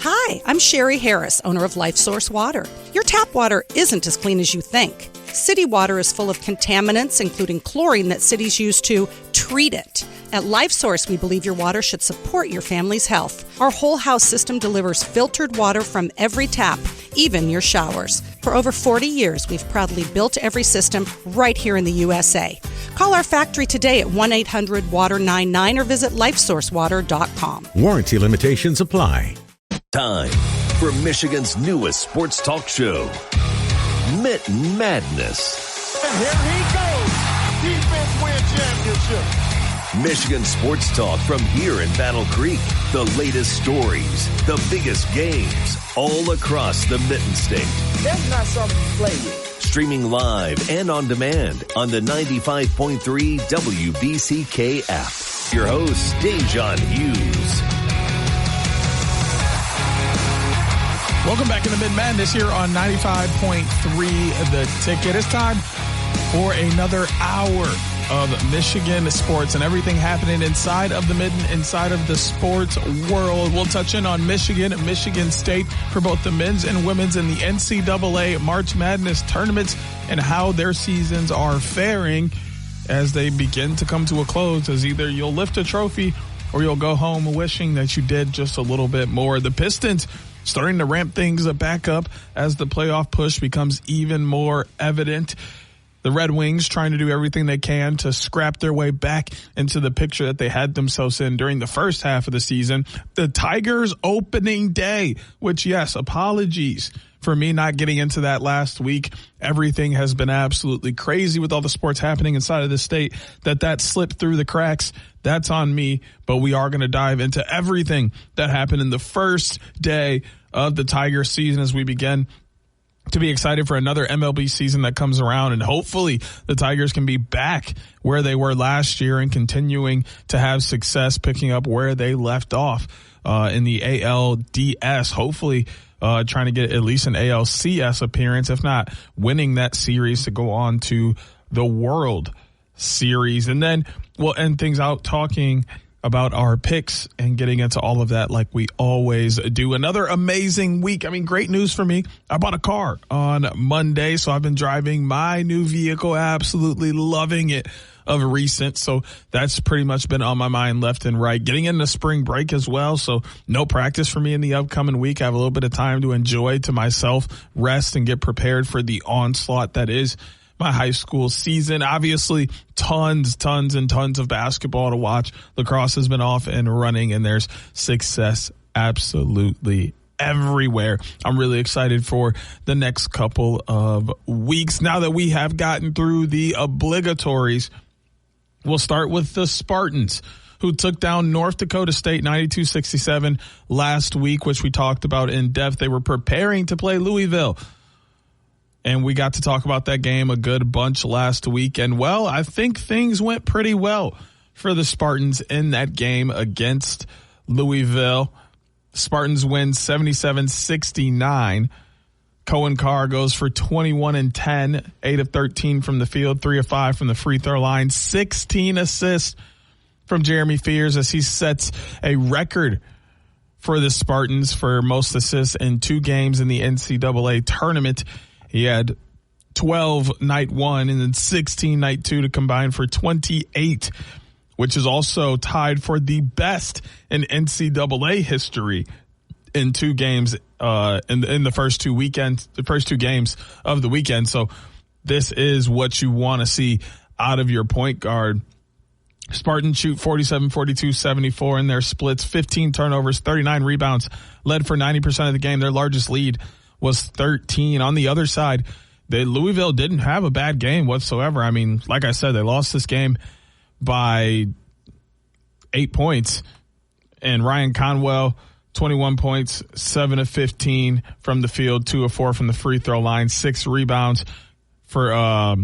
Hi, I'm Sherry Harris, owner of LifeSource Water. Your tap water isn't as clean as you think. City water is full of contaminants, including chlorine that cities use to treat it. At LifeSource, we believe your water should support your family's health. Our whole house system delivers filtered water from every tap, even your showers. For over 40 years, we've proudly built every system right here in the USA. Call our factory today at 1-800-WATER-99 or visit lifesourcewater.com. Warranty limitations apply. Time for Michigan's newest sports talk show, Mitten Madness. And here he goes. Defense win championship. Michigan sports talk from here in Battle Creek. The latest stories, the biggest games, all across the Mitten State. That's not something to play with. Streaming live and on demand on the 95.3 WBCK app. Your host, Da'Jzon Hughes. Welcome back to the Mitten Madness here on 95.3 The Ticket. It's time for another hour of Michigan sports and everything happening inside of the Mitten, inside of the sports world. We'll touch in on Michigan, Michigan State for both the men's and women's in the NCAA March Madness tournaments and how their seasons are faring as they begin to come to a close, as either you'll lift a trophy or you'll go home wishing that you did just a little bit more. The Pistons starting to ramp things back up as the playoff push becomes even more evident. The Red Wings trying to do everything they can to scrap their way back into the picture that they had themselves in during the first half of the season. The Tigers opening day, which, yes, apologies for me not getting into that last week. Everything has been absolutely crazy with all the sports happening inside of the state. That slipped through the cracks. That's on me. But we are going to dive into everything that happened in the first day of the Tiger season as we begin to be excited for another MLB season that comes around. And hopefully the Tigers can be back where they were last year and continuing to have success picking up where they left off in the ALDS. Hopefully trying to get at least an ALCS appearance, if not winning that series to go on to the World Series. And then we'll end things out talking about our picks and getting into all of that like we always do. Another amazing week. I mean, great news for me. I bought a car on Monday, so I've been driving my new vehicle, absolutely loving it of recent. So that's pretty much been on my mind left and right. Getting into spring break as well, so no practice for me in the upcoming week. I have a little bit of time to enjoy to myself, rest, and get prepared for the onslaught that is my high school season. Obviously, tons and tons of basketball to watch. Lacrosse has been off and running, and there's success absolutely everywhere. I'm really excited for the next couple of weeks. Now that we have gotten through the obligatories, we'll start with the Spartans, who took down North Dakota State 92-67 last week, which we talked about in depth. They were preparing to play Louisville, and we got to talk about that game a good bunch last week. And, well, I think things went pretty well for the Spartans in that game against Louisville. Spartans win 77-69. Cohen Carr goes for 21 and 10, 8 of 13 from the field, 3 of 5 from the free throw line, 16 assists from Jeremy Fears as he sets a record for the Spartans for most assists in 2 games in the NCAA tournament. He had 12 night 1 and then 16 night 2 to combine for 28, which is also tied for the best in NCAA history in 2 games in the first 2 weekends, the first 2 games of the weekend. So this is what you want to see out of your point guard. Spartans shoot 47, 42, 74 in their splits, 15 turnovers, 39 rebounds, led for 90% of the game. Their largest lead was 13. On the other side, Louisville didn't have a bad game whatsoever. I mean, like I said, they lost this game by 8 points. And Ryan Conwell, 21 points, 7 of 15 from the field, 2 of 4 from the free throw line, 6 rebounds for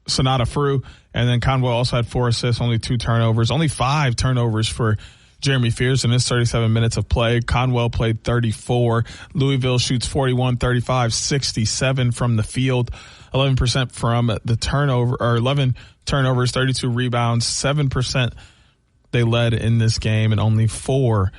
Sonata Frew. And then Conwell also had 4 assists, only 2 turnovers, only 5 turnovers for Jeremy Fears in his 37 minutes of play. Conwell played 34. Louisville shoots 41, 35, 67 from the field, 11% from the turnover, or 11 turnovers, 32 rebounds, 7% they led in this game, and only 4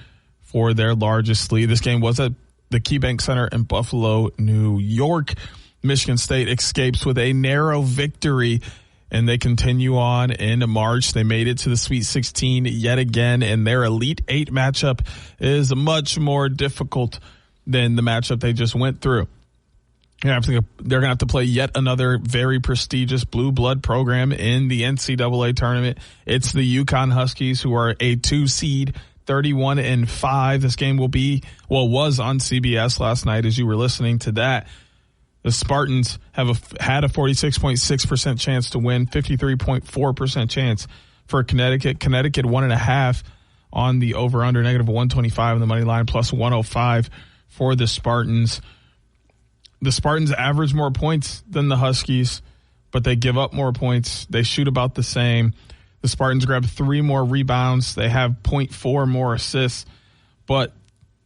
for their largest lead. This game was at the KeyBank Center in Buffalo, New York. Michigan State escapes with a narrow victory, and they continue on into March. They made it to the Sweet 16 yet again, and their Elite 8 matchup is much more difficult than the matchup they just went through. They're going to have to play yet another very prestigious blue blood program in the NCAA tournament. It's the UConn Huskies, who are a 2 seed, 31-5. This game was on CBS last night as you were listening to that. The Spartans had a 46.6% chance to win, 53.4% chance for Connecticut. Connecticut 1.5 on the over-under, -125 on the money line, plus 105 for the Spartans. The Spartans average more points than the Huskies, but they give up more points. They shoot about the same. The Spartans grab 3 more rebounds. They have 0.4 more assists, but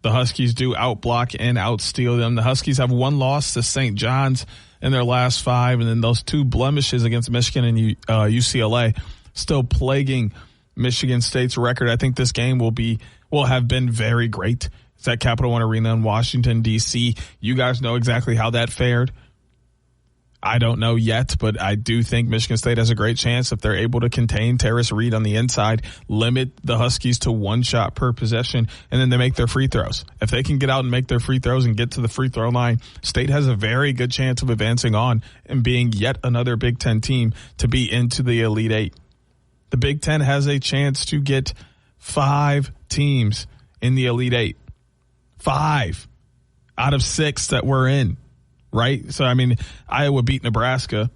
the Huskies do outblock and outsteal them. The Huskies have 1 loss to St. John's in their last 5, and then those 2 blemishes against Michigan and UCLA still plaguing Michigan State's record. I think this game will have been very great. It's at Capital One Arena in Washington, D.C. You guys know exactly how that fared. I don't know yet, but I do think Michigan State has a great chance if they're able to contain Terrace Reed on the inside, limit the Huskies to 1 shot per possession, and then they make their free throws. If they can get out and make their free throws and get to the free throw line, State has a very good chance of advancing on and being yet another Big Ten team to be into the Elite 8. The Big Ten has a chance to get 5 teams in the Elite 8. 5 out of 6 that we're in, right? So, I mean, Iowa beat Nebraska,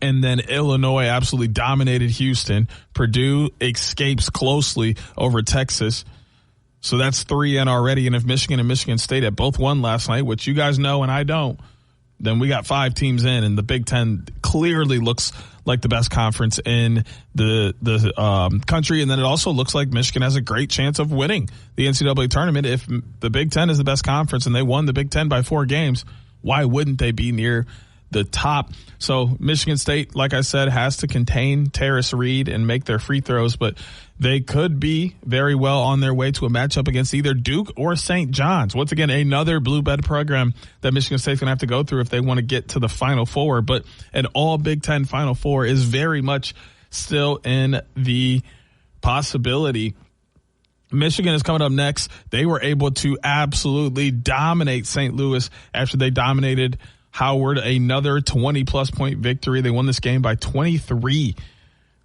and then Illinois absolutely dominated Houston. Purdue escapes closely over Texas. So that's 3 in already. And if Michigan and Michigan State had both won last night, which you guys know and I don't, then we got 5 teams in, and the Big Ten clearly looks like the best conference in the country. And then it also looks like Michigan has a great chance of winning the NCAA tournament. If the Big Ten is the best conference and they won the Big Ten by 4 games, why wouldn't they be near the top? So Michigan State, like I said, has to contain Terrace Reed and make their free throws, but they could be very well on their way to a matchup against either Duke or St. John's. Once again, another blue blood program that Michigan State's going to have to go through if they want to get to the Final Four. But an all Big Ten Final Four is very much still in the possibility. Michigan is coming up next. They were able to absolutely dominate St. Louis after they dominated Howard, another 20-plus point victory. They won this game by 23,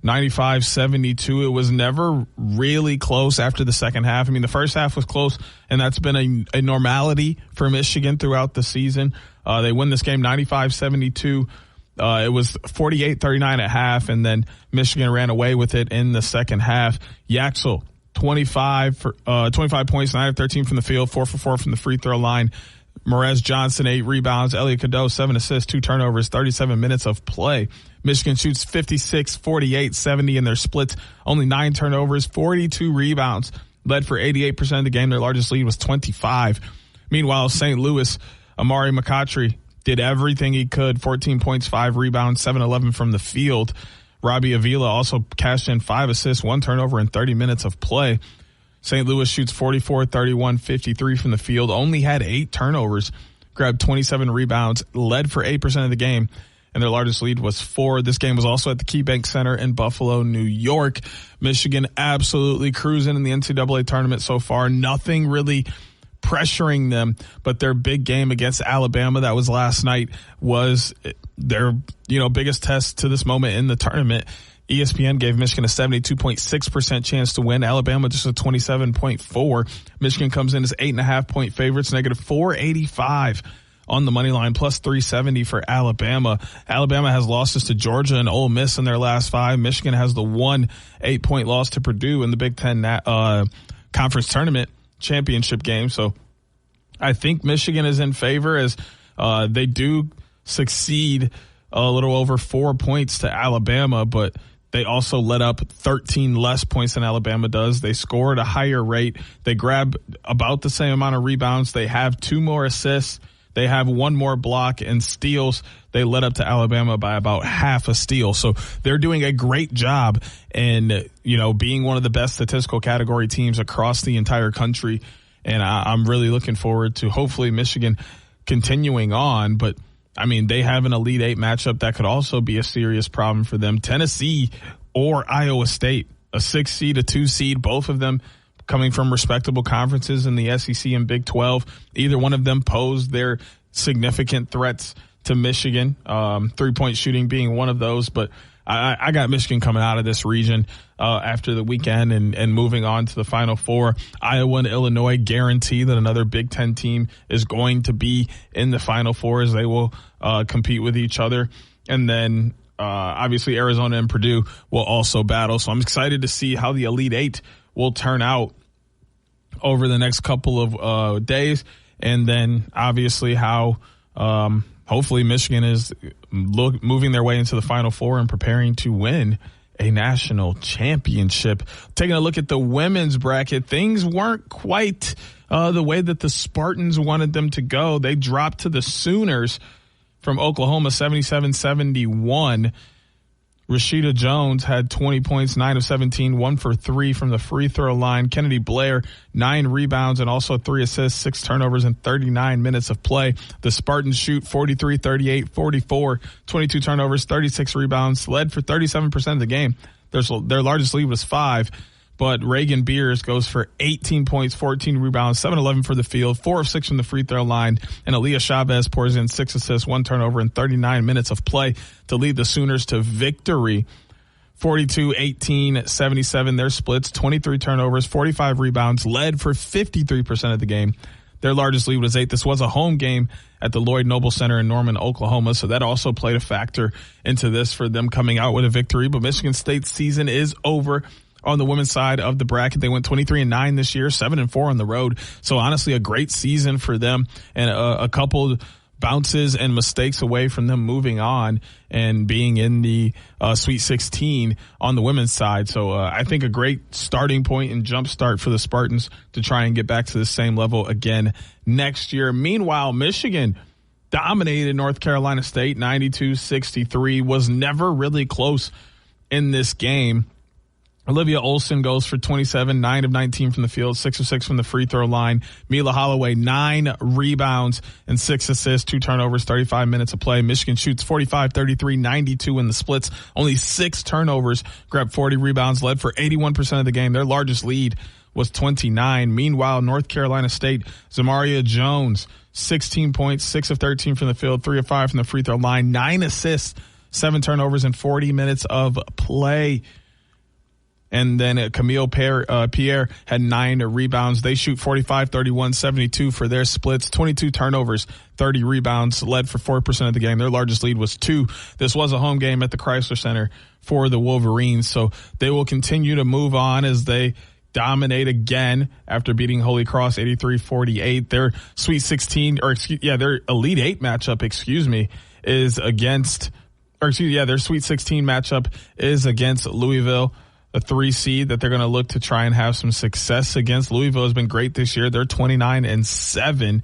95-72. It was never really close after the second half. I mean, the first half was close, and that's been a normality for Michigan throughout the season. They win this game 95-72. It was 48-39 at half, and then Michigan ran away with it in the second half. Yaxel, 25 points, 9 of 13 from the field, 4 for 4 from the free throw line. Morez Johnson, 8 rebounds. Elliot Cadeau, 7 assists, 2 turnovers, 37 minutes of play. Michigan shoots 56, 48, 70 in their splits. Only 9 turnovers, 42 rebounds. Led for 88% of the game. Their largest lead was 25. Meanwhile, St. Louis, Amari McCautry did everything he could. 14 points, 5 rebounds, 7-11 from the field. Robbie Avila also cashed in 5 assists, 1 turnover, and 30 minutes of play. St. Louis shoots 44, 31, 53 from the field, only had 8 turnovers, grabbed 27 rebounds, led for 8% of the game, and their largest lead was 4. This game was also at the KeyBank Center in Buffalo, New York. Michigan absolutely cruising in the NCAA tournament so far. Nothing really pressuring them, but their big game against Alabama that was last night was their biggest test to this moment in the tournament. ESPN gave Michigan a 72.6% chance to win. Alabama just a 27.4. Michigan comes in as 8.5-point favorites, -485 on the money line, plus 370 for Alabama. Alabama has losses to Georgia and Ole Miss in their last 5. Michigan has the 1 8-point loss to Purdue in the Big Ten conference tournament championship game. So I think Michigan is in favor as they do succeed a little over 4 points to Alabama, but they also let up 13 less points than Alabama does. They score at a higher rate. They grab about the same amount of rebounds. They have 2 more assists. They have one more block and steals. They led up to Alabama by about half a steal. So they're doing a great job in, being one of the best statistical category teams across the entire country. And I'm really looking forward to hopefully Michigan continuing on. But, they have an Elite Eight matchup that could also be a serious problem for them. Tennessee or Iowa State, a 6 seed, a 2 seed, both of them coming from respectable conferences in the SEC and Big 12. Either one of them pose their significant threats to Michigan, 3-point shooting being one of those. But I got Michigan coming out of this region after the weekend and moving on to the Final Four. Iowa and Illinois guarantee that another Big Ten team is going to be in the Final Four as they will compete with each other. And then obviously Arizona and Purdue will also battle. So I'm excited to see how the Elite Eight will turn out over the next couple of days. And then obviously how hopefully Michigan is moving their way into the Final Four and preparing to win a national championship. Taking a look at the women's bracket, things weren't quite the way that the Spartans wanted them to go. They dropped to the Sooners from Oklahoma, 77-71. Rashida Jones had 20 points, 9 of 17, 1 for 3 from the free throw line. Kennedy Blair, 9 rebounds and also 3 assists, 6 turnovers in 39 minutes of play. The Spartans shoot 43, 38, 44, 22 turnovers, 36 rebounds, led for 37% of the game. Their largest lead was 5. But Reagan Beers goes for 18 points, 14 rebounds, 7-11 for the field, 4 of 6 from the free throw line. And Aaliyah Chavez pours in 6 assists, 1 turnover in 39 minutes of play to lead the Sooners to victory. 42-18-77, their splits, 23 turnovers, 45 rebounds, led for 53% of the game. Their largest lead was 8. This was a home game at the Lloyd Noble Center in Norman, Oklahoma, so that also played a factor into this for them coming out with a victory. But Michigan State's season is over. On the women's side of the bracket, they went 23-9 this year, 7-4 on the road. So honestly, a great season for them, and a couple bounces and mistakes away from them moving on and being in the Sweet 16 on the women's side. So I think a great starting point and jump start for the Spartans to try and get back to the same level again next year. Meanwhile, Michigan dominated North Carolina State 92-63, was never really close in this game. Olivia Olson goes for 27, 9 of 19 from the field, 6 of 6 from the free throw line. Mila Holloway, 9 rebounds and 6 assists, 2 turnovers, 35 minutes of play. Michigan shoots 45, 33, 92 in the splits. Only 6 turnovers, grabbed 40 rebounds, led for 81% of the game. Their largest lead was 29. Meanwhile, North Carolina State, Zamaria Jones, 16 points, 6 of 13 from the field, 3 of 5 from the free throw line, 9 assists, 7 turnovers, and 40 minutes of play. And then Camille Pierre had 9 rebounds. They shoot 45, 31, 72 for their splits, 22 turnovers, 30 rebounds, led for 4% of the game. Their largest lead was 2. This was a home game at the Chrysler Center for the Wolverines. So they will continue to move on as they dominate again after beating Holy Cross 83-48. Their Sweet 16, their Elite 8 matchup, is against, their Sweet 16 matchup is against Louisville, a 3 seed that they're going to look to try and have some success against. Louisville has been great this year. They're 29-7.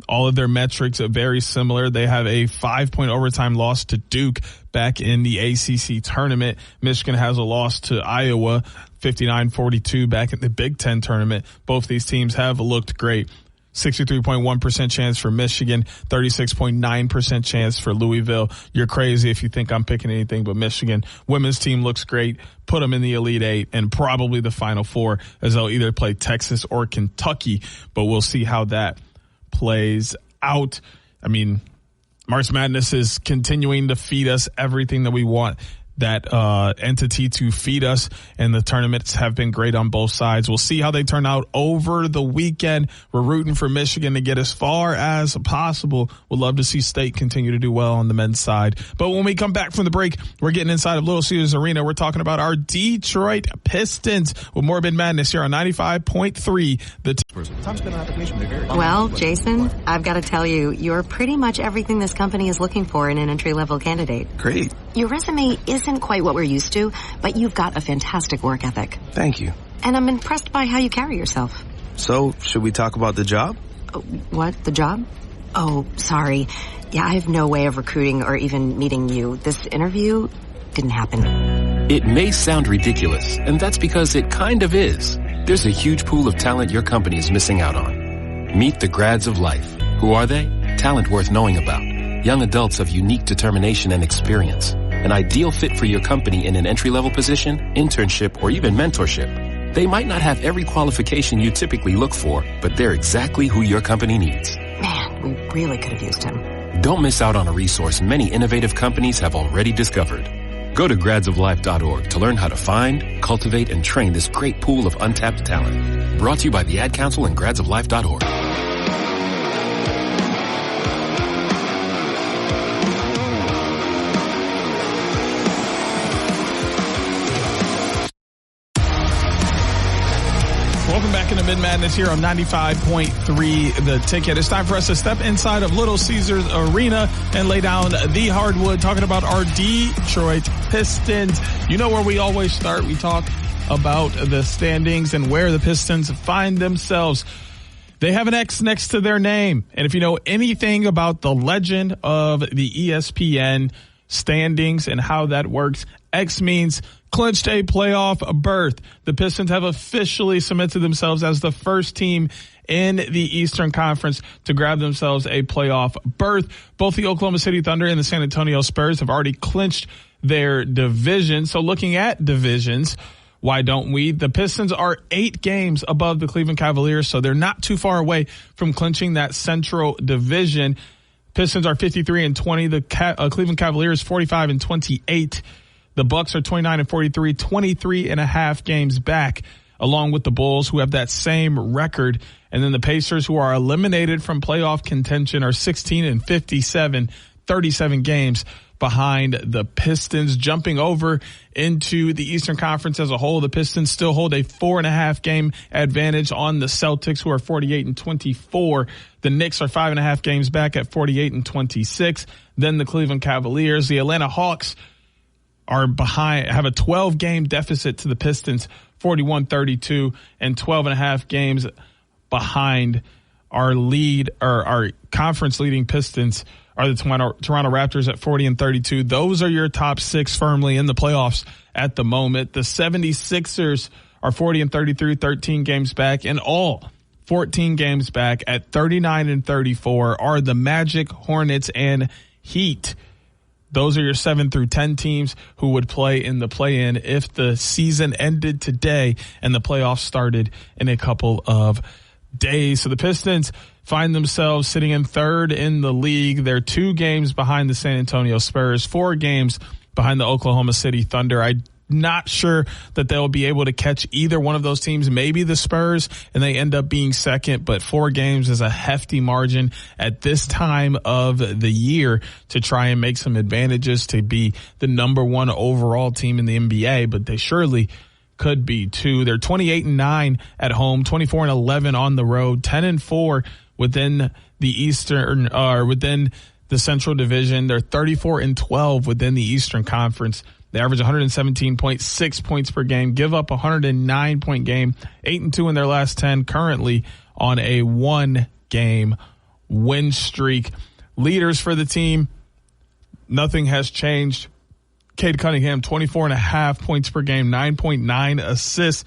All of their metrics are very similar. They have a 5-point overtime loss to Duke back in the ACC tournament. Michigan has a loss to Iowa, 59-42 back in the Big Ten tournament. Both these teams have looked great. 63.1% chance for Michigan, 36.9% chance for Louisville. You're crazy if you think I'm picking anything but Michigan. Women's team looks great. Put them in the Elite 8 and probably the Final Four, as they'll either play Texas or Kentucky, but we'll see how that plays out. I mean, March Madness is continuing to feed us everything that we want that entity to feed us, and the tournaments have been great on both sides. We'll see how they turn out over the weekend. We're rooting for Michigan to get as far as possible. We'd love to see State continue to do well on the men's side. But when we come back from the break, we're getting inside of Little Caesars Arena. We're talking about our Detroit Pistons with more Mitten Madness here on 95.3. Well, Jason, I've got to tell you, you're pretty much everything this company is looking for in an entry-level candidate. Great. Your resume isn't quite what we're used to, but you've got a fantastic work ethic. Thank you. And I'm impressed by how you carry yourself. So, should we talk about the job? What? The job? Oh, sorry. Yeah, I have no way of recruiting or even meeting you. This interview didn't happen. It may sound ridiculous, and that's because it kind of is. There's a huge pool of talent your company is missing out on. Meet the grads of life. Who are they? Talent worth knowing about. Young adults of unique determination and experience. An ideal fit for your company in an entry-level position, internship, or even mentorship. They might not have every qualification you typically look for, but they're exactly who your company needs. Man, we really could have used him. Don't miss out on a resource many innovative companies have already discovered. Go to gradsoflife.org to learn how to find, cultivate, and train this great pool of untapped talent. Brought to you by the Ad Council and gradsoflife.org. Welcome back into Mitten Madness here on 95.3 The Ticket. It's time for us to step inside of Little Caesars Arena and lay down the hardwood, talking about our Detroit Pistons. You know where we always start. We talk about the standings and where the Pistons find themselves. They have an X next to their name. And if you know anything about the legend of the ESPN standings and how that works, X means clinched a playoff berth. The Pistons have officially cemented themselves as the first team in the Eastern Conference to grab themselves a playoff berth. Both the Oklahoma City Thunder and the San Antonio Spurs have already clinched their division. So looking at divisions, why don't we? The Pistons are 8 games above the Cleveland Cavaliers, so they're not too far away from clinching that Central Division. Pistons are 53-20. The Cleveland Cavaliers 45-28. The Bucks are 29-43, 23.5 games back, along with the Bulls, who have that same record. And then the Pacers, who are eliminated from playoff contention, are 16-57, 37 games behind the Pistons. Jumping over into the Eastern Conference as a whole, the Pistons still hold a 4.5 game advantage on the Celtics, who are 48-24. The Knicks are 5.5 games back at 48-26. Then the Cleveland Cavaliers, the Atlanta Hawks are behind, have a 12-game deficit to the Pistons, 41-32, and 12.5 games behind our lead, or our conference leading Pistons are the Toronto Raptors at 40-32. Those are your top 6 firmly in the playoffs at the moment. The 76ers are 40-33, 13 games back, and all 14 games back at 39-34 are the Magic, Hornets, and Heat. Those are your 7 through 10 teams who would play in the play-in if the season ended today and the playoffs started in a couple of days. So the Pistons find themselves sitting in 3rd in the league. They're 2 games behind the San Antonio Spurs, 4 games behind the Oklahoma City Thunder. I'm not sure that they'll be able to catch either one of those teams, maybe the Spurs, and they end up being second, but 4 games is a hefty margin at this time of the year to try and make some advantages to be the number 1 overall team in the NBA, but they surely could be too. They're 28-9 at home, 24-11 on the road, 10-4 within the Eastern, or within the Central Division. They're 34-12 within the Eastern Conference. They average 117.6 points per game, give up a 109-point game, 8-2 in their last 10, currently on a 1-game win streak. Leaders for the team, nothing has changed. Cade Cunningham, 24.5 points per game, 9.9 assists,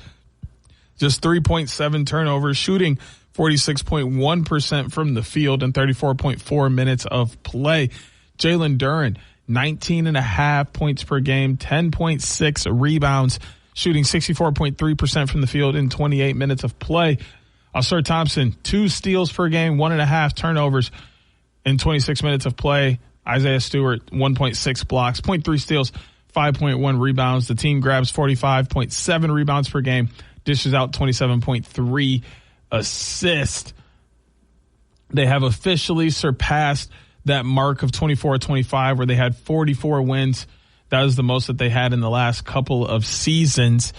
just 3.7 turnovers, shooting 46.1% from the field in 34.4 minutes of play. Jalen Duren, 19.5 points per game, 10.6 rebounds, shooting 64.3% from the field in 28 minutes of play. Ausar Thompson, 2 steals per game, 1.5 turnovers in 26 minutes of play. Isaiah Stewart, 1.6 blocks, 0.3 steals, 5.1 rebounds. The team grabs 45.7 rebounds per game, dishes out 27.3 assists. They have officially surpassed that mark of 24-25 where they had 44 wins. That was the most that they had in the last couple of seasons.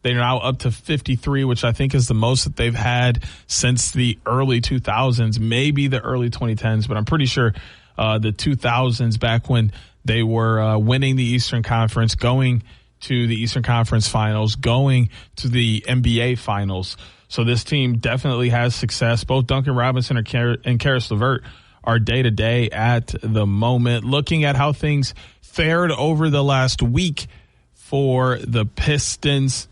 They're now up to 53, which I think is the most that they've had since the early 2000s, maybe the early 2010s, but I'm pretty sure the 2000s, back when they were winning the Eastern Conference, going to the Eastern Conference Finals, going to the NBA Finals. So this team definitely has success. Both Duncan Robinson and Karis LeVert our day-to-day at the moment. Looking at how things fared over the last week for the Pistons.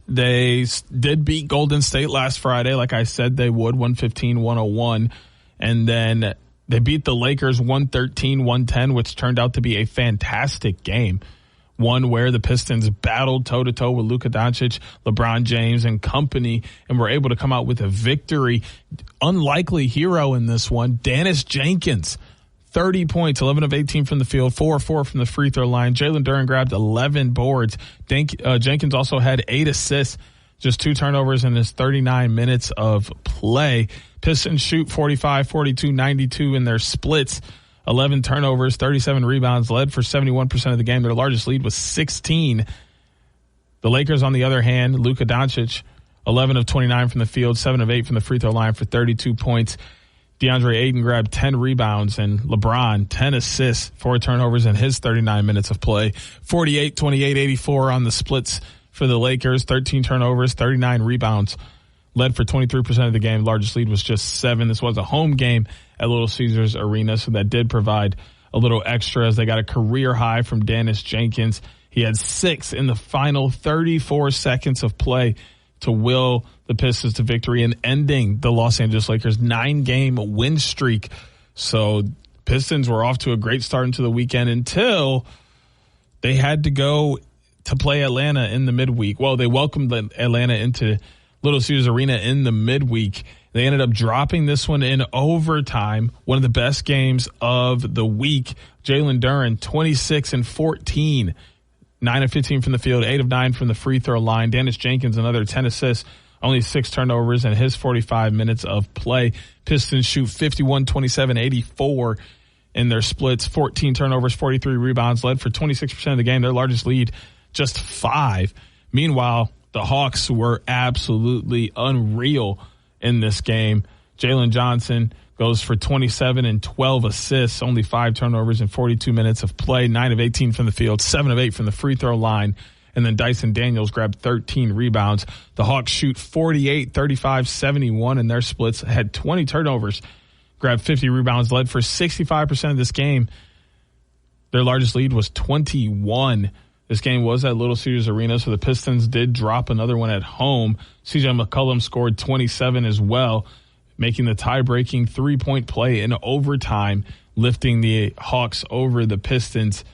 They did beat Golden State last Friday, like I said they would, 115-101. And then they beat the Lakers 113-110, which turned out to be a fantastic game. One where the Pistons battled toe-to-toe with Luka Doncic, LeBron James, and company, and were able to come out with a victory. Unlikely hero in this one, Dennis Jenkins. 30 points, 11 of 18 from the field, 4 of 4 from the free throw line. Jalen Duren grabbed 11 boards. Jenkins also had 8 assists, just 2 turnovers in his 39 minutes of play. Pistons shoot 45, 42, 92 in their splits. 11 turnovers, 37 rebounds, led for 71% of the game. Their largest lead was 16. The Lakers, on the other hand, Luka Doncic, 11 of 29 from the field, 7 of 8 from the free throw line for 32 points. DeAndre Ayton grabbed 10 rebounds, and LeBron 10 assists, 4 turnovers in his 39 minutes of play. 48, 28, 84 on the splits for the Lakers, 13 turnovers, 39 rebounds, led for 23% of the game. Largest lead was just 7. This was a home game at Little Caesars Arena, so that did provide a little extra as they got a career high from Dennis Jenkins. He had 6 in the final 34 seconds of play to will the Pistons to victory and ending the Los Angeles Lakers 9-game win streak. So Pistons were off to a great start into the weekend until they had to go to play Atlanta in the midweek. Well, they welcomed Atlanta into Little Caesars Arena in the midweek. They ended up dropping this one in overtime, one of the best games of the week. Jalen Duren, 26 and 14. 9 of 15 from the field, 8 of 9 from the free throw line. Dennis Jenkins, another 10 assists, only 6 turnovers in his 45 minutes of play. Pistons shoot 51, 27, 84 in their splits, 14 turnovers, 43 rebounds, led for 26% of the game. Their largest lead, just 5. Meanwhile, the Hawks were absolutely unreal in this game. Jalen Johnson goes for 27 and 12 assists, only 5 turnovers in 42 minutes of play, 9 of 18 from the field, 7 of 8 from the free throw line. And then Dyson Daniels grabbed 13 rebounds. The Hawks shoot 48, 35, 71 in their splits, had 20 turnovers, grabbed 50 rebounds, led for 65% of this game. Their largest lead was 21. This game was at Little Caesars Arena, so the Pistons did drop another one at home. CJ McCollum scored 27 as well, making the tie-breaking 3-point play in overtime, lifting the Hawks over the Pistons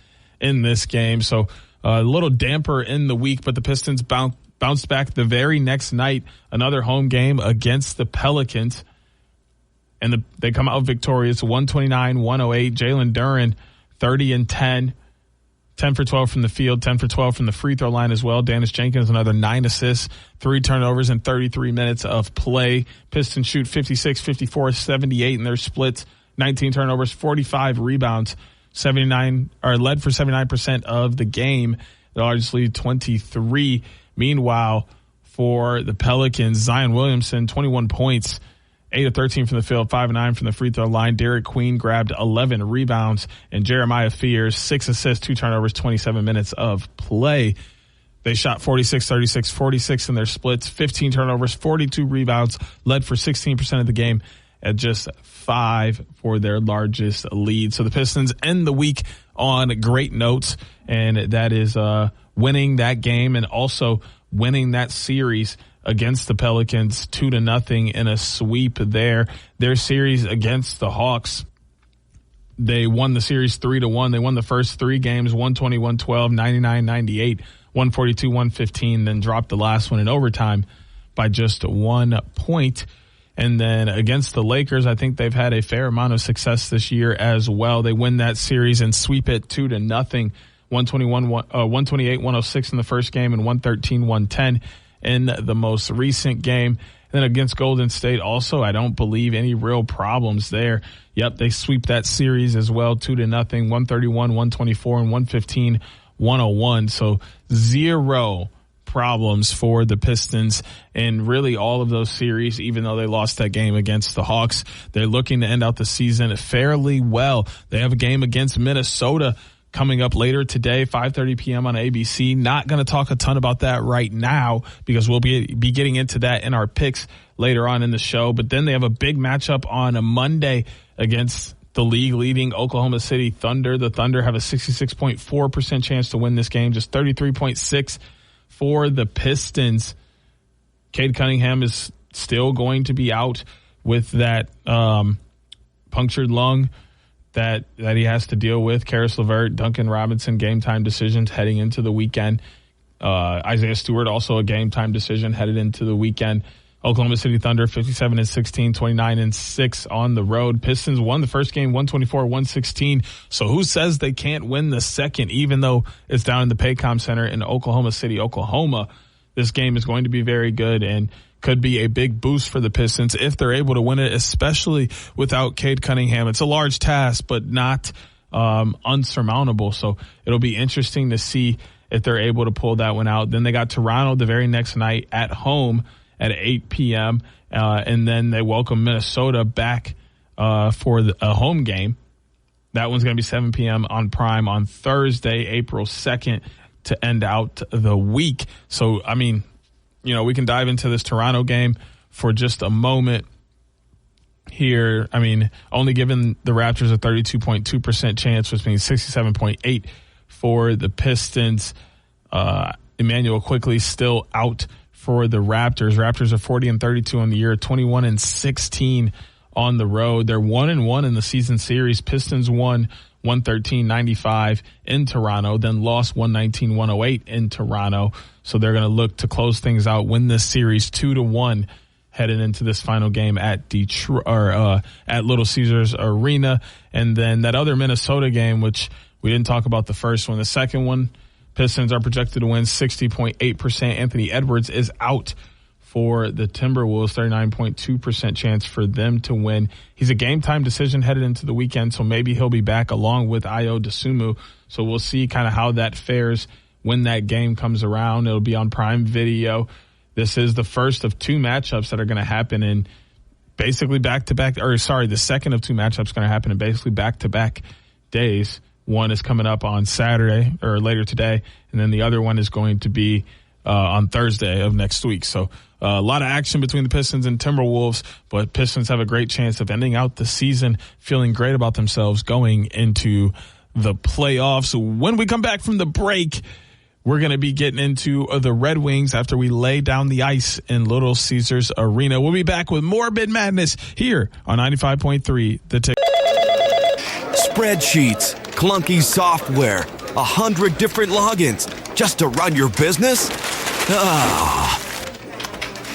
in this game. So a little damper in the week, but the Pistons bounced back the very next night, another home game against the Pelicans. And they come out victorious, 129-108. Jalen Duren, 30 and 10. 10 for 12 from the field, 10 for 12 from the free throw line as well. Dennis Jenkins, another 9 assists, 3 turnovers in 33 minutes of play. Pistons shoot 56, 54, 78 in their splits, 19 turnovers, 45 rebounds, 79 are led for 79% of the game. The largest lead, 23. Meanwhile, for the Pelicans, Zion Williamson, 21 points, 8 of 13 from the field, 5 of 9 from the free throw line. Derek Queen grabbed 11 rebounds, and Jeremiah Fears, 6 assists, 2 turnovers, 27 minutes of play. They shot 46, 36, 46 in their splits, 15 turnovers, 42 rebounds, led for 16% of the game at just 5 for their largest lead. So the Pistons end the week on great notes, and that is winning that game and also winning that series against the Pelicans 2-0 in a sweep there. Their series against the Hawks, they won the series 3-1. They won the first 3 games, 120-112, 99-98, 142-115, then dropped the last one in overtime by just 1 point. And then against the Lakers, I think they've had a fair amount of success this year as well. They win that series and sweep it 2-0, 128-106 in the first game and 113-110 in the most recent game. And then against Golden State also, I don't believe any real problems there. Yep, they sweep that series as well, 2-0, 131, 124, and 115, 101. So 0 problems for the Pistons in really all of those series, even though they lost that game against the Hawks. They're looking to end out the season fairly well. They have a game against Minnesota coming up later today, 5:30 p.m. on ABC. Not going to talk a ton about that right now because we'll be getting into that in our picks later on in the show. But then they have a big matchup on a Monday against the league-leading Oklahoma City Thunder. The Thunder have a 66.4% chance to win this game, just 33.6% for the Pistons. Cade Cunningham is still going to be out with that punctured lung that he has to deal with. Karis LeVert, Duncan Robinson, game-time decisions heading into the weekend. Isaiah Stewart, also a game-time decision headed into the weekend. Oklahoma City Thunder 57-16, 29-6 on the road. Pistons won the first game 124-116. So who says they can't win the second, even though it's down in the Paycom Center in Oklahoma City, Oklahoma? This game is going to be very good and could be a big boost for the Pistons if they're able to win it, especially without Cade Cunningham. It's a large task, but not unsurmountable. So it'll be interesting to see if they're able to pull that one out. Then they got Toronto the very next night at home at 8 p.m. And then they welcome Minnesota back for a home game. That one's going to be 7 p.m. on Prime on Thursday, April 2nd, to end out the week. So, I mean, we can dive into this Toronto game for just a moment here. I mean, only giving the Raptors a 32.2% chance, which means 67.8% for the Pistons. Emmanuel Quickly still out for the Raptors. Raptors are 40-32 on the year, 21-16 on the road. They're 1-1 in the season series. Pistons won 113-95 in Toronto, then lost 119-108 in Toronto. So they're going to look to close things out, win this series 2-1 headed into this final game at Detroit or at Little Caesars Arena. And then that other Minnesota game, which we didn't talk about the first one, the second one, Pistons are projected to win 60.8%. Anthony Edwards is out for the Timberwolves, 39.2% chance for them to win. He's a game-time decision headed into the weekend, so maybe he'll be back along with Ayo Dosunmu. So we'll see kind of how that fares when that game comes around. It'll be on Prime Video. This is the first of two matchups that are going to happen in basically back-to-back, the second of two matchups going to happen in basically back-to-back days. One is coming up on Saturday or later today, and then the other one is going to be on Thursday of next week. So a lot of action between the Pistons and Timberwolves, but Pistons have a great chance of ending out the season feeling great about themselves going into the playoffs. When we come back from the break, we're going to be getting into the Red Wings after we lay down the ice in Little Caesars Arena. We'll be back with more Mitten Madness here on 95.3 The Ticket. Spreadsheets, clunky software, 100 different logins just to run your business?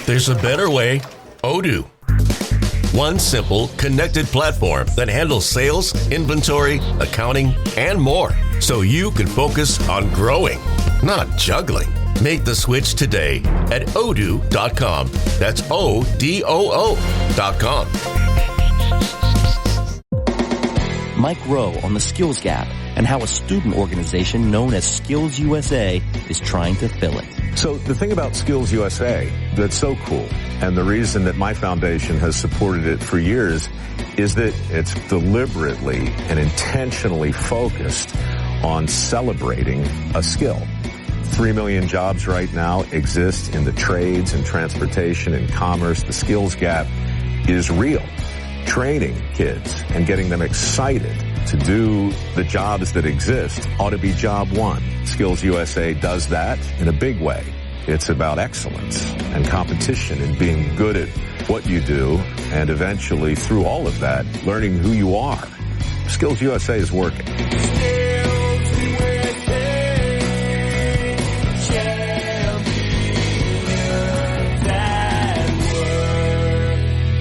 There's a better way. Odoo. One simple, connected platform that handles sales, inventory, accounting, and more. So you can focus on growing, not juggling. Make the switch today at odoo.com. That's ODOO.com. Mike Rowe on the Skills Gap and how a student organization known as Skills USA is trying to fill it. So the thing about Skills USA that's so cool, and the reason that my foundation has supported it for years, is that it's deliberately and intentionally focused on celebrating a skill. 3 million jobs right now exist in the trades and transportation and commerce. The skills gap is real. Training kids and getting them excited to do the jobs that exist ought to be job one. Skills USA does that in a big way. It's about excellence and competition and being good at what you do, and eventually through all of that, learning who you are. Skills USA is working.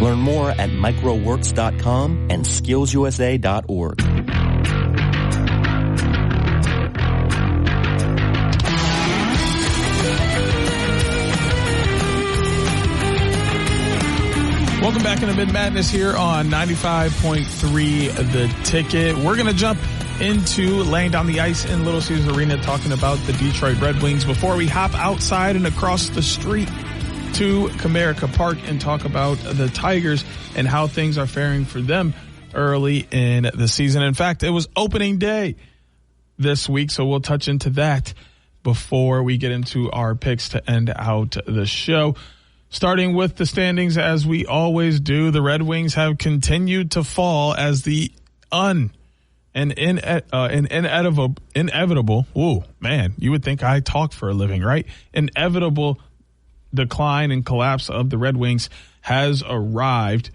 Learn more at microworks.com and skillsusa.org. Welcome back into Mitten Madness here on 95.3 The Ticket. We're going to jump into laying down the ice in Little Caesars Arena, talking about the Detroit Red Wings before we hop outside and across the street to Comerica Park and talk about the Tigers and how things are faring for them early in the season. In fact, it was opening day this week, so we'll touch into that before we get into our picks to end out the show. Starting with the standings, as we always do, the Red Wings have continued to fall as the inevitable. Ooh, man, you would think I talk for a living, right? Inevitable decline and collapse of the Red Wings has arrived.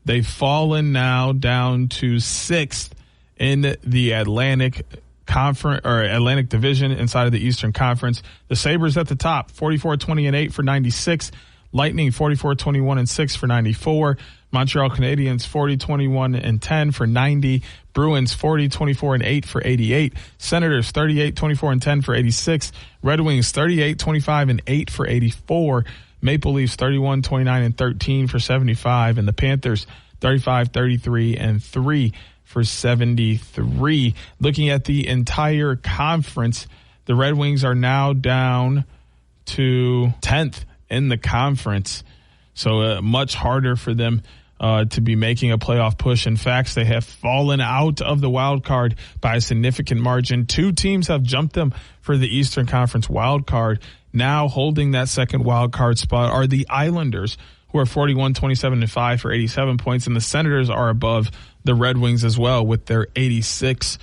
They've fallen now down to 6th in the Atlantic Conference or Atlantic Division inside of the Eastern Conference. The Sabres at the top, 44-20-8 for 96. Lightning 44-21-6 for 94. Montreal Canadiens 40-21-10 for 90. Bruins 40-24-8 for 88. Senators 38-24-10 for 86. Red Wings 38-25-8 for 84. Maple Leafs 31-29-13 for 75. And the Panthers 35-33-3 for 73. Looking at the entire conference, the Red Wings are now down to 10th in the conference. So much harder for them to be making a playoff push. In fact, they have fallen out of the wild card by a significant margin. 2 teams have jumped them for the Eastern Conference wild card. Now holding that second wild card spot are the Islanders, who are 41-27-5 for 87 points. And the Senators are above the Red Wings as well with their 86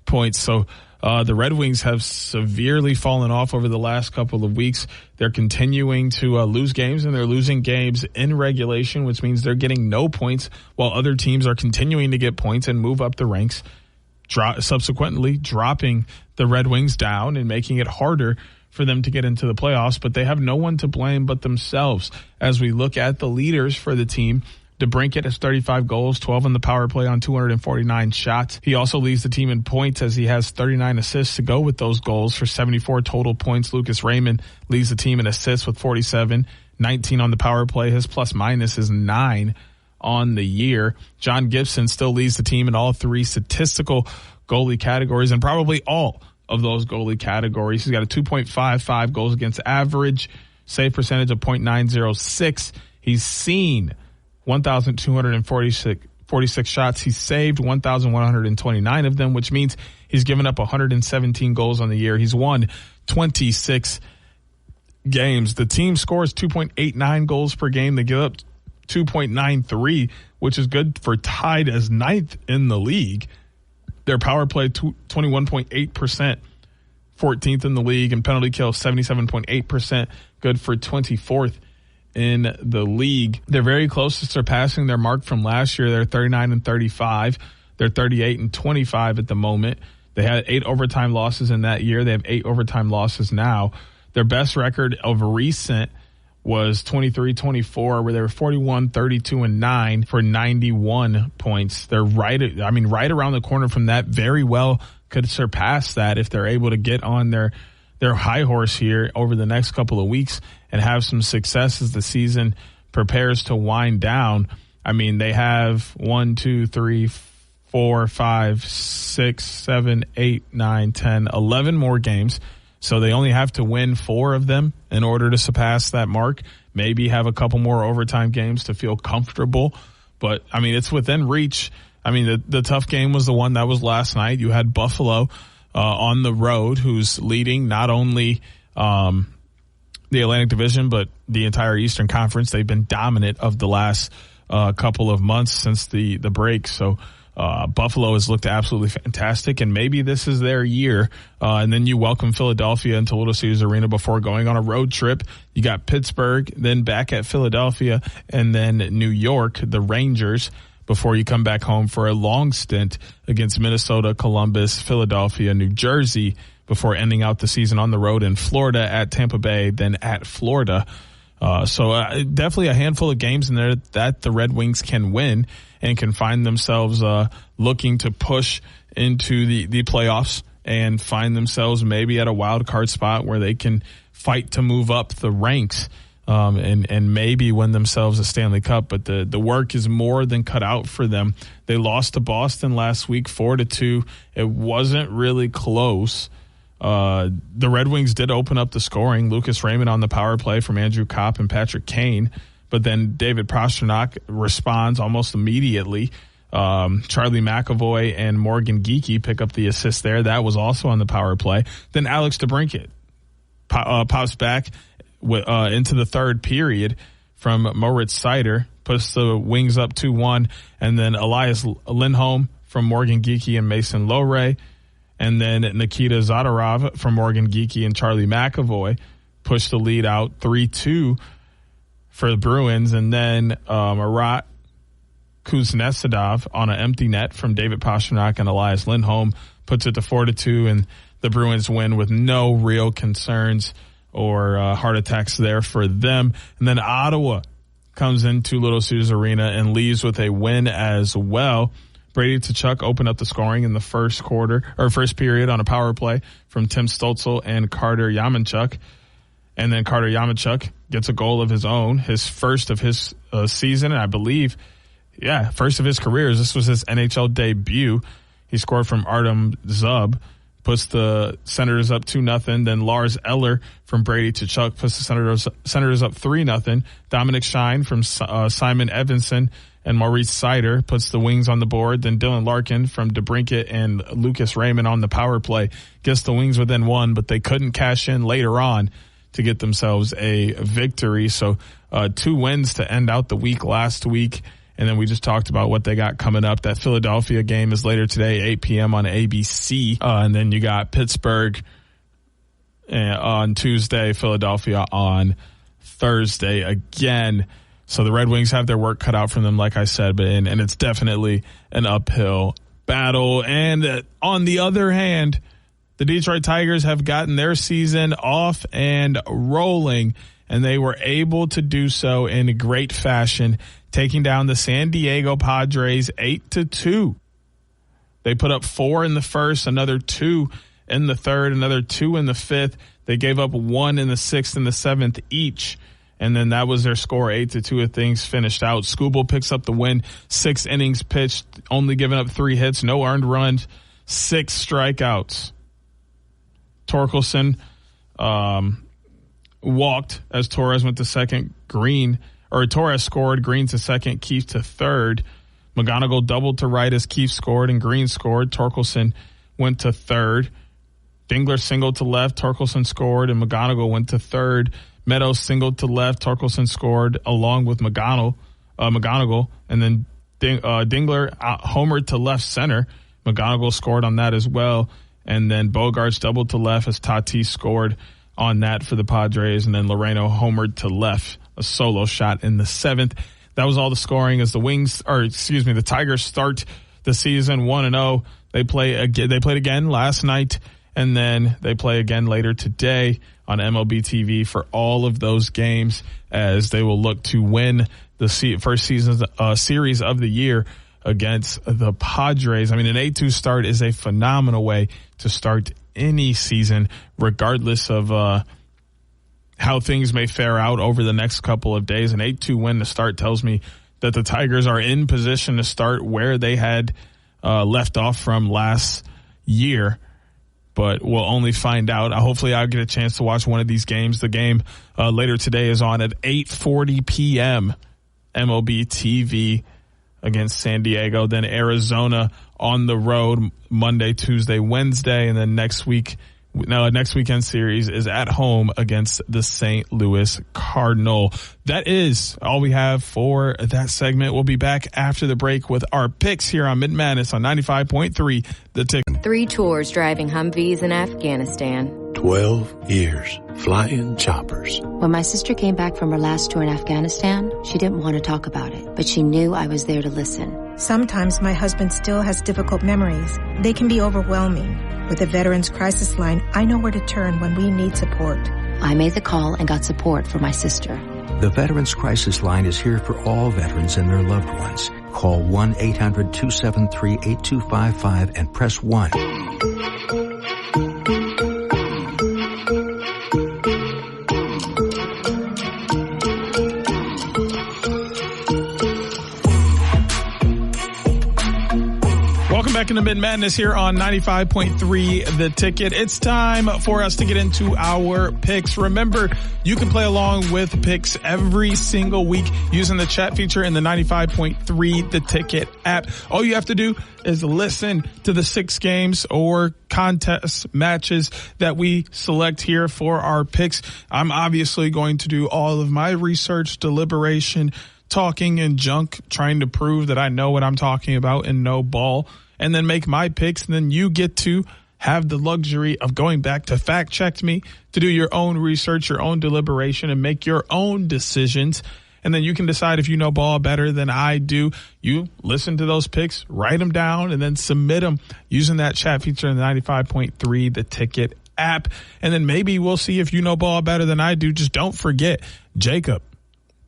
points. So the Red Wings have severely fallen off over the last couple of weeks. They're continuing to lose games, and they're losing games in regulation, which means they're getting no points while other teams are continuing to get points and move up the ranks, subsequently dropping the Red Wings down and making it harder for them to get into the playoffs. But they have no one to blame but themselves. As we look at the leaders for the team, DeBrincat has 35 goals, 12 on the power play on 249 shots. He also leads the team in points as he has 39 assists to go with those goals for 74 total points. Lucas Raymond leads the team in assists with 47, 19 on the power play. His plus minus is 9 on the year. John Gibson still leads the team in all 3 statistical goalie categories, and probably all of those goalie categories. He's got a 2.55 goals against average, save percentage of .906. He's seen 1,246 shots. He's saved 1,129 of them, which means he's given up 117 goals on the year. He's won 26 games. The team scores 2.89 goals per game. They give up 2.93, which is good for tied as 9th in the league. Their power play 21.8%, 14th in the league, and penalty kill 77.8%, good for 24th in the league. They're very close to surpassing their mark from last year. They're 39-35. They're 38-25 at the moment. They had 8 overtime losses in that year. They have 8 overtime losses now. Their best record of recent was 23-24, where they were 41-32-9 for 91 points. They're right around the corner from that. Very well could surpass that if they're able to get on their high horse here over the next couple of weeks and have some success as the season prepares to wind down. I mean, they have 1, 2, 3, 4, 5, 6, 7, 8, 9, 10, 11 more games. So they only have to win 4 of them in order to surpass that mark. Maybe have a couple more overtime games to feel comfortable. But, I mean, it's within reach. I mean, the tough game was the one that was last night. You had Buffalo on the road, who's leading not only the Atlantic Division, but the entire Eastern Conference. They've been dominant of the last couple of months since the break. So Buffalo has looked absolutely fantastic, and maybe this is their year. And then you welcome Philadelphia into Little Caesars Arena before going on a road trip. You got Pittsburgh, then back at Philadelphia, and then New York, the Rangers, before you come back home for a long stint against Minnesota, Columbus, Philadelphia, New Jersey, before ending out the season on the road in Florida at Tampa Bay, then at Florida. So definitely a handful of games in there that the Red Wings can win and can find themselves looking to push into the playoffs and find themselves maybe at a wild card spot where they can fight to move up the ranks and maybe win themselves a Stanley Cup. But the work is more than cut out for them. They lost to Boston last week 4-2. It wasn't really close. The Red Wings did open up the scoring. Lucas Raymond on the power play from Andrew Kopp and Patrick Kane. But then David Pastrnak responds almost immediately. Charlie McAvoy and Morgan Geekie pick up the assist there. That was also on the power play. Then Alex DeBrincat pops back into the third period from Moritz Seider puts the Wings up 2-1. And then Elias Lindholm from Morgan Geekie and Mason Lowray. And then Nikita Zadorov from Morgan Geekie and Charlie McAvoy pushed the lead out 3-2 for the Bruins. And then Marat Kuznetsov on an empty net from David Pastrnak and Elias Lindholm puts it to 4-2, and the Bruins win with no real concerns or heart attacks there for them. And then Ottawa comes into Little Caesars Arena and leaves with a win as well. Brady Tkachuk opened up the scoring in the first period on a power play from Tim Stützle and Carter Yaremchuk. And then Carter Yaremchuk gets a goal of his own, his first of his season, and I believe, first of his career. This was his NHL debut. He scored from Artem Zub, puts the Senators up 2-0. Then Lars Eller from Brady Tkachuk puts the Senators up 3-0. Dominic Schein from Simon Evanson and Maurice Seider puts the Wings on the board. Then Dylan Larkin from DeBrincat and Lucas Raymond on the power play gets the Wings within one, but they couldn't cash in later on to get themselves a victory. So 2 wins to end out the week last week. And then we just talked about what they got coming up. That Philadelphia game is later today, 8 p.m. on ABC. And then you got Pittsburgh on Tuesday, Philadelphia on Thursday again. So the Red Wings have their work cut out from them, like I said, and it's definitely an uphill battle. And on the other hand, the Detroit Tigers have gotten their season off and rolling, and they were able to do so in great fashion, taking down the San Diego Padres 8-2. They put up 4 in the first, another 2 in the third, another 2 in the fifth. They gave up 1 in the sixth and the seventh each. And then that was their score, 8-2 as things finished out. Skubal picks up the win, 6 innings pitched, only giving up 3 hits, no earned runs, 6 strikeouts. Torkelson walked as Torres went to second. Torres scored, Green to second, Keefe to third. McGonigal doubled to right as Keefe scored and Green scored. Torkelson went to third. Dingler singled to left, Torkelson scored, and McGonigal went to third. Meadows singled to left, Torkelson scored along with McGonigal, and then Dingler homered to left center. McGonigal scored on that as well, and then Bogarts doubled to left as Tatis scored on that for the Padres, and then Loreno homered to left, a solo shot in the seventh. That was all the scoring as the Tigers start the season 1-0. They played again last night, and then they play again later today on MLB TV for all of those games as they will look to win the first series of the year against the Padres. I mean, an 8-2 start is a phenomenal way to start any season, regardless of how things may fare out over the next couple of days. An 8-2 win to start tells me that the Tigers are in position to start where they had left off from last year. But we'll only find out. Hopefully I'll get a chance to watch one of these games. The game later today is on at 8:40 p.m. MLB TV against San Diego. Then Arizona on the road Monday, Tuesday, Wednesday. And then next weekend series is at home against the St. Louis Cardinal. That is all we have for that segment. We'll be back after the break with our picks here on Mitten Madness on 95.3 The Ticket. 3 tours driving Humvees in Afghanistan. 12 years flying choppers. When my sister came back from her last tour in Afghanistan, she didn't want to talk about it, but she knew I was there to listen. Sometimes my husband still has difficult memories. They can be overwhelming. With the Veterans Crisis Line, I know where to turn when we need support. I made the call and got support for my sister. The Veterans Crisis Line is here for all veterans and their loved ones. Call 1-800-273-8255 and press 1. back into Mitten Madness here on 95.3 The Ticket. It's time for us to get into our picks. Remember, you can play along with picks every single week using the chat feature in the 95.3 The Ticket app. All you have to do is listen to the 6 games or contest matches that we select here for our picks. I'm obviously going to do all of my research, deliberation, talking and junk, trying to prove that I know what I'm talking about and know ball, and then make my picks. And then you get to have the luxury of going back to fact check me, to do your own research, your own deliberation, and make your own decisions. And then you can decide if you know ball better than I do. You listen to those picks, write them down, and then submit them using that chat feature in the 95.3 The Ticket app. And then maybe we'll see if you know ball better than I do. Just don't forget, Jacob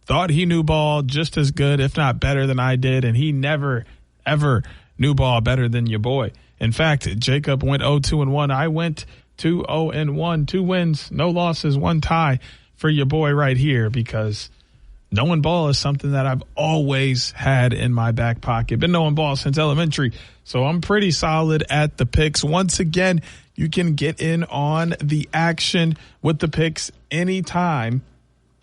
thought he knew ball just as good, if not better than I did, and he never, ever knew ball better than your boy. In fact, Jacob went 0-2-1. I went 2-0-1. 2 wins, no losses, 1 tie for your boy right here, because knowing ball is something that I've always had in my back pocket. Been knowing ball since elementary, so I'm pretty solid at the picks. Once again, you can get in on the action with the picks anytime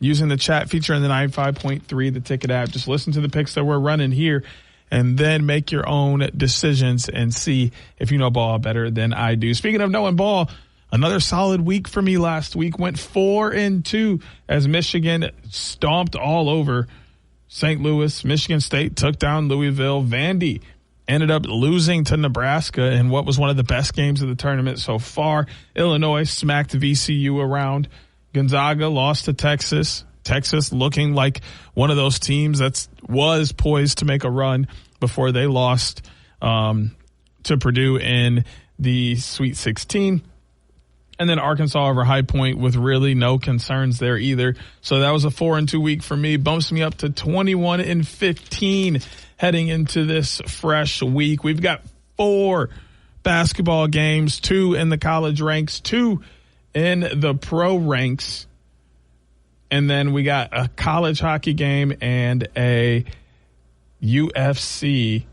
using the chat feature in the 95.3 The Ticket app. Just listen to the picks that we're running here and then make your own decisions and see if you know ball better than I do. Speaking of knowing ball, another solid week for me last week. Went 4-2 as Michigan stomped all over St. Louis. Michigan State took down Louisville. Vandy ended up losing to Nebraska in what was one of the best games of the tournament so far. Illinois smacked VCU around. Gonzaga lost to Texas. Texas looking like one of those teams that was poised to make a run before they lost to Purdue in the Sweet 16. And then Arkansas over High Point with really no concerns there either. So that was a 4-2 week for me. Bumps me up to 21-15 heading into this fresh week. We've got 4 basketball games, 2 in the college ranks, 2 in the pro ranks, and then we got a college hockey game and a UFC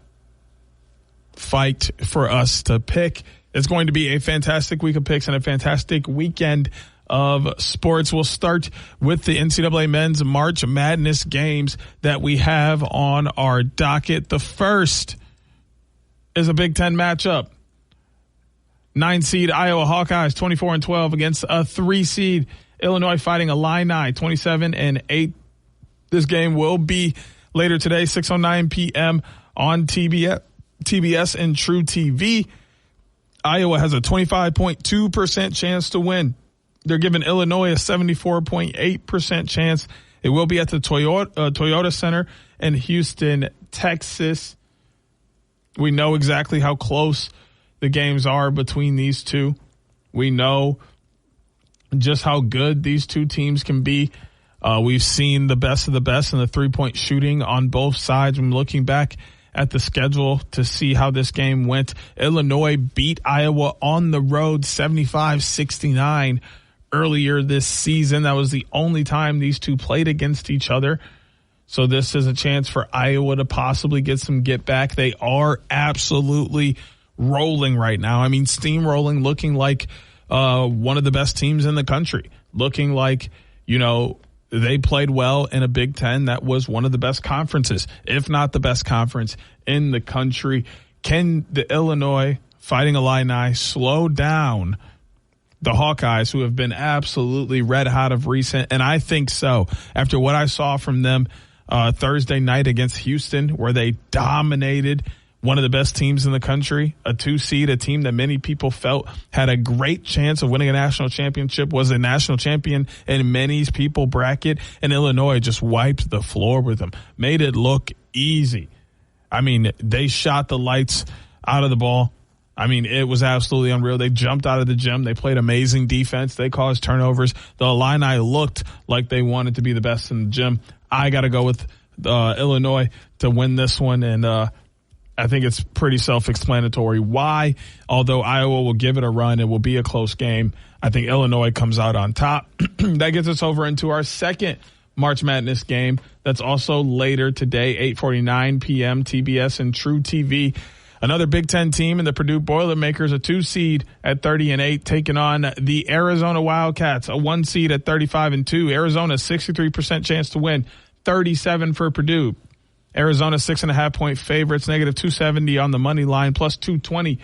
fight for us to pick. It's going to be a fantastic week of picks and a fantastic weekend of sports. We'll start with the NCAA men's March Madness games that we have on our docket. The first is a Big Ten matchup. 9-seed Iowa Hawkeyes 24-12 against a 3-seed Illinois Fighting Illini 27-8. This game will be later today, 6:09 p.m. on TBS and True TV. Iowa has a 25.2% chance to win. They're giving Illinois a 74.8% chance. It will be at the Toyota Center in Houston, Texas. We know exactly how close the games are between these two. We know just how good these two teams can be. We've seen the best of the best in the 3-point shooting on both sides. I'm looking back at the schedule to see how this game went. Illinois beat Iowa on the road 75-69 earlier this season. That was the only time these two played against each other. So this is a chance for Iowa to possibly get some get back. They are absolutely rolling right now. I mean, steamrolling, looking like one of the best teams in the country. Looking like, they played well in a Big Ten that was one of the best conferences, if not the best conference in the country. Can the Illinois Fighting Illini slow down the Hawkeyes, who have been absolutely red hot of recent? And I think so. After what I saw from them Thursday night against Houston, where they dominated one of the best teams in the country, a 2-seed, a team that many people felt had a great chance of winning a national championship, was a national champion in many people bracket, and Illinois just wiped the floor with them, made it look easy. I mean, they shot the lights out of the ball. I mean, it was absolutely unreal. They jumped out of the gym. They played amazing defense. They caused turnovers. The Illini looked like they wanted to be the best in the gym. I got to go with Illinois to win this one, and I think it's pretty self-explanatory why. Although Iowa will give it a run, it will be a close game. I think Illinois comes out on top. That gets us over into our second March Madness game. That's also later today, 8:49 p.m. TBS and True TV. Another Big Ten team in the Purdue Boilermakers, a 2 seed at 30-8, taking on the Arizona Wildcats, a 1 seed at 35-2. Arizona 63% chance to win, 37 for Purdue. Arizona 6.5 point favorites, negative 270 on the money line, plus 220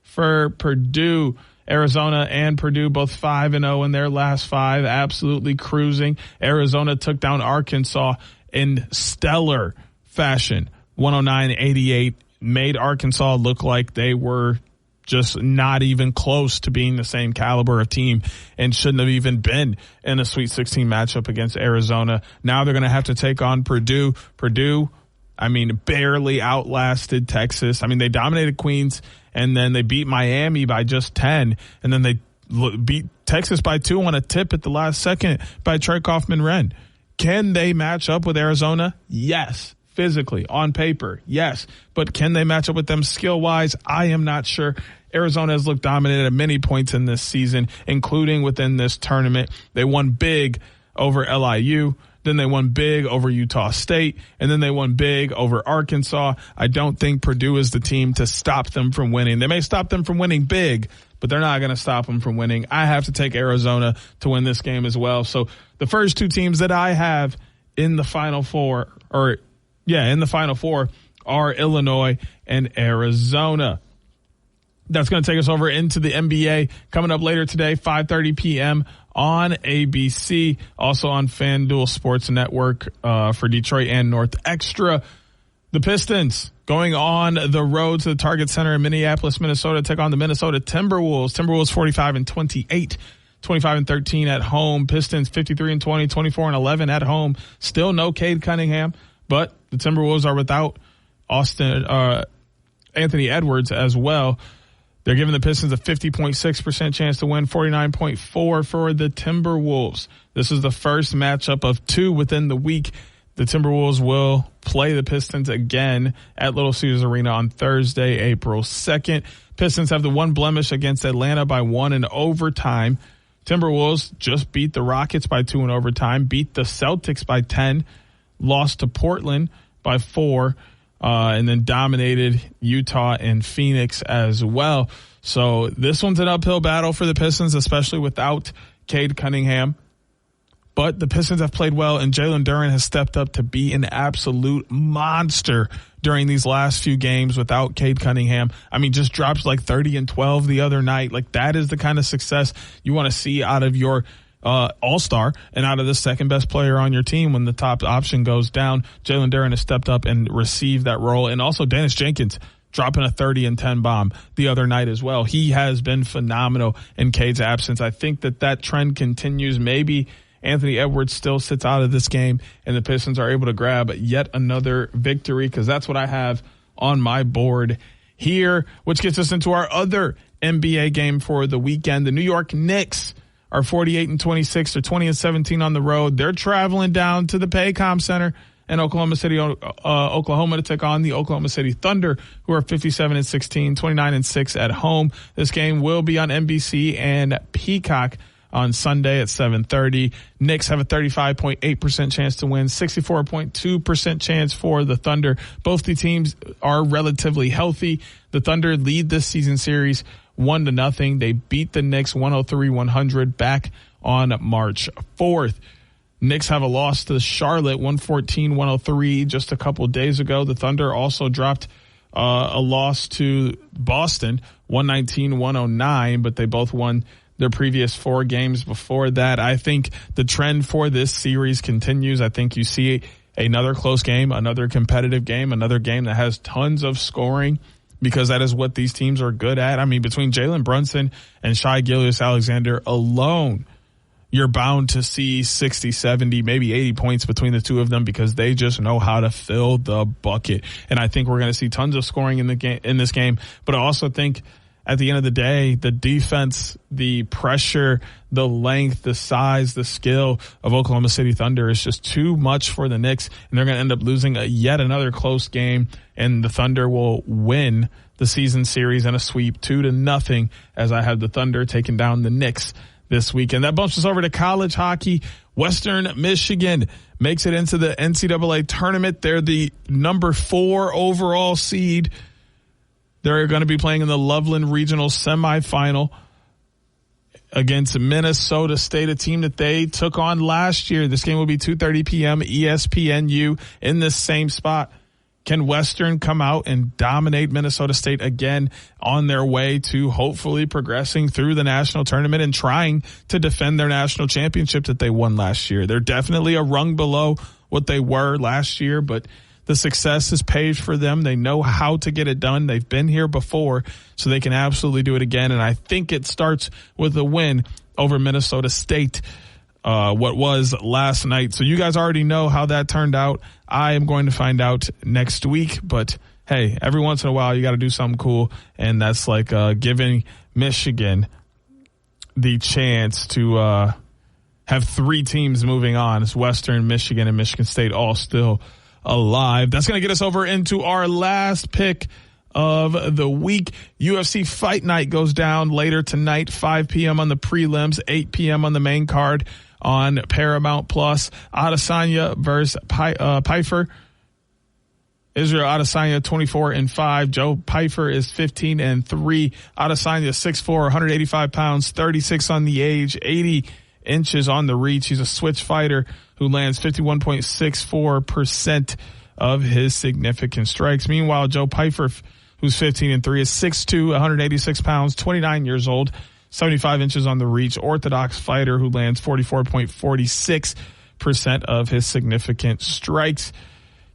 for Purdue. Arizona and Purdue both 5-0 in their last 5, absolutely cruising. Arizona took down Arkansas in stellar fashion, 109-88, made Arkansas look like they were just not even close to being the same caliber of team and shouldn't have even been in a Sweet 16 matchup against Arizona. Now they're going to have to take on Purdue. Purdue, barely outlasted Texas. They dominated Queens, and then they beat Miami by just 10, and then they beat Texas by 2 on a tip at the last second by Trey Kaufman-Wren. Can they match up with Arizona? Yes. Physically, on paper, yes. But can they match up with them skill-wise? I am not sure. Arizona has looked dominant at many points in this season, including within this tournament. They won big over LIU. Then they won big over Utah State, and then they won big over Arkansas. I don't think Purdue is the team to stop them from winning. They may stop them from winning big, but they're not going to stop them from winning. I have to take Arizona to win this game as well. So the first 2 teams that I have in the Final Four, in the Final Four, are Illinois and Arizona. That's going to take us over into the NBA coming up later today, 5:30 p.m. on ABC, also on FanDuel Sports Network for Detroit and North Extra. The Pistons going on the road to the Target Center in Minneapolis, Minnesota, take on the Minnesota Timberwolves. Timberwolves 45-28, 25-13 at home. Pistons 53-20, 24-11 at home. Still no Cade Cunningham, but the Timberwolves are without Anthony Edwards as well. They're giving the Pistons a 50.6% chance to win, 49.4% for the Timberwolves. This is the first matchup of 2 within the week. The Timberwolves will play the Pistons again at Little Caesars Arena on Thursday, April 2nd. Pistons have the 1 blemish against Atlanta by 1 in overtime. Timberwolves just beat the Rockets by 2 in overtime, beat the Celtics by 10, lost to Portland by 4, and then dominated Utah and Phoenix as well. So this one's an uphill battle for the Pistons, especially without Cade Cunningham. But the Pistons have played well, and Jalen Duren has stepped up to be an absolute monster during these last few games without Cade Cunningham. Just dropped like 30 and 12 the other night. Like, that is the kind of success you want to see out of your all-star and out of the second best player on your team when the top option goes down. Jalen Duren has stepped up and received that role. And also Dennis Jenkins dropping a 30 and 10 bomb the other night as well. He has been phenomenal in Cade's absence. I think that trend continues. Maybe Anthony Edwards still sits out of this game and the Pistons are able to grab yet another victory, because that's what I have on my board here, which gets us into our other NBA game for the weekend. The New York Knicks are 48-26. They're 20-17 on the road. They're traveling down to the Paycom Center in Oklahoma City, Oklahoma, to take on the Oklahoma City Thunder, who are 57-16, 29-6 at home. This game will be on NBC and Peacock on Sunday at 7:30. Knicks have a 35.8% chance to win, 64.2% chance for the Thunder. Both the teams are relatively healthy. The Thunder lead this season series 1-0. They beat the Knicks 103-100 back on March 4th. Knicks have a loss to Charlotte 114-103 just a couple of days ago. The Thunder also dropped a loss to Boston 119-109, but they both won their previous 4 games before that. I think the trend for this series continues. I think you see another close game, another competitive game, another game that has tons of scoring, because that is what these teams are good at. Between Jalen Brunson and Shai Gilgeous-Alexander alone, you're bound to see 60, 70, maybe 80 points between the two of them, because they just know how to fill the bucket. And I think we're going to see tons of scoring in this game. But I also think at the end of the day, the defense, the pressure, the length, the size, the skill of Oklahoma City Thunder is just too much for the Knicks, and they're going to end up losing yet another close game, and the Thunder will win the season series in a sweep 2-0, as I have the Thunder taking down the Knicks this weekend. That bumps us over to college hockey. Western Michigan makes it into the NCAA tournament. They're the number 4 overall seed. They're going to be playing in the Loveland Regional semifinal against Minnesota State, a team that they took on last year. This game will be 2:30 p.m. ESPNU in this same spot. Can Western come out and dominate Minnesota State again on their way to hopefully progressing through the national tournament and trying to defend their national championship that they won last year? They're definitely a rung below what they were last year, but the success is paved for them. They know how to get it done. They've been here before, so they can absolutely do it again. And I think it starts with a win over Minnesota State, what was last night. So you guys already know how that turned out. I am going to find out next week. But, hey, every once in a while you got to do something cool, and that's like giving Michigan the chance to have three teams moving on. It's Western, Michigan, and Michigan State all still alive. That's going to get us over into our last pick of the week. UFC Fight Night goes down later tonight, 5 p.m. on the prelims, 8 p.m. on the main card on Paramount Plus. Adesanya versus Pfeiffer. Israel Adesanya 24-5. Joe Pfeiffer is 15-3. Adesanya 6'4", 185 pounds, 36 on the age, 80 inches on the reach. He's a switch fighter who lands 51.64% of his significant strikes. Meanwhile, Joe Pfeiffer, who's 15-3, is 6'2", 186 pounds, 29 years old, 75 inches on the reach. Orthodox fighter who lands 44.46% of his significant strikes.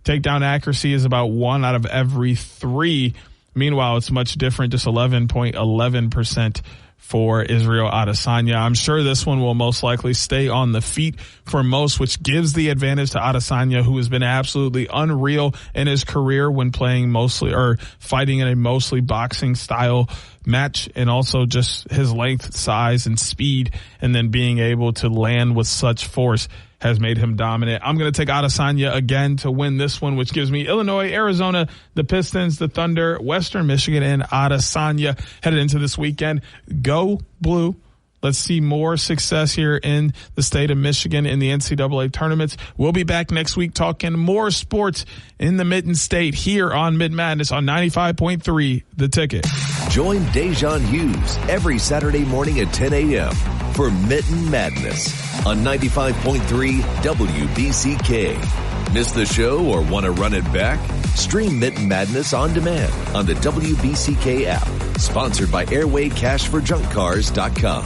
Takedown accuracy is about 1 out of every 3. Meanwhile, it's much different, just 11.11% for Israel Adesanya. I'm sure this one will most likely stay on the feet for most, which gives the advantage to Adesanya, who has been absolutely unreal in his career when playing mostly or fighting in a mostly boxing style match, and also just his length, size, and speed, and then being able to land with such force has made him dominant. I'm going to take Adesanya again to win this one, which gives me Illinois, Arizona, the Pistons, the Thunder, Western Michigan, and Adesanya headed into this weekend. Go Blue. Let's see more success here in the state of Michigan in the NCAA tournaments. We'll be back next week talking more sports in the Mitten State here on Mitten Madness on 95.3 The Ticket. Join Da'Jzon Hughes every Saturday morning at 10 a.m. for Mitten Madness on 95.3 WBCK. Miss the show or want to run it back? Stream Mitten Madness on demand on the WBCK app. Sponsored by AirwayCashForJunkCars.com.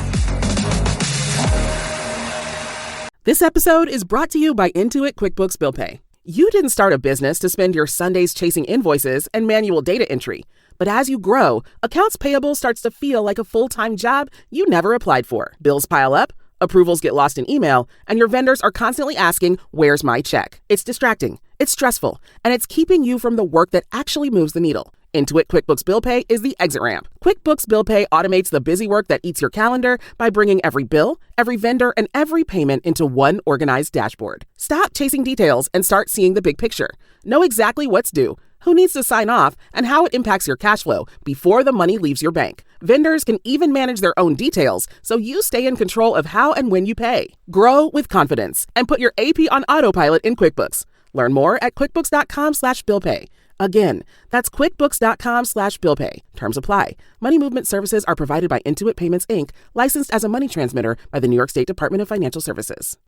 This episode is brought to you by Intuit QuickBooks Bill Pay. You didn't start a business to spend your Sundays chasing invoices and manual data entry. But as you grow, accounts payable starts to feel like a full-time job you never applied for. Bills pile up, approvals get lost in email, and your vendors are constantly asking, "Where's my check?" It's distracting, it's stressful, and it's keeping you from the work that actually moves the needle. Intuit QuickBooks Bill Pay is the exit ramp. QuickBooks Bill Pay automates the busy work that eats your calendar by bringing every bill, every vendor, and every payment into one organized dashboard. Stop chasing details and start seeing the big picture. Know exactly what's due, who needs to sign off, and how it impacts your cash flow before the money leaves your bank. Vendors can even manage their own details, so you stay in control of how and when you pay. Grow with confidence and put your AP on autopilot in QuickBooks. Learn more at QuickBooks.com/BillPay. Again, that's QuickBooks.com/BillPay. Terms apply. Money movement services are provided by Intuit Payments, Inc., licensed as a money transmitter by the New York State Department of Financial Services.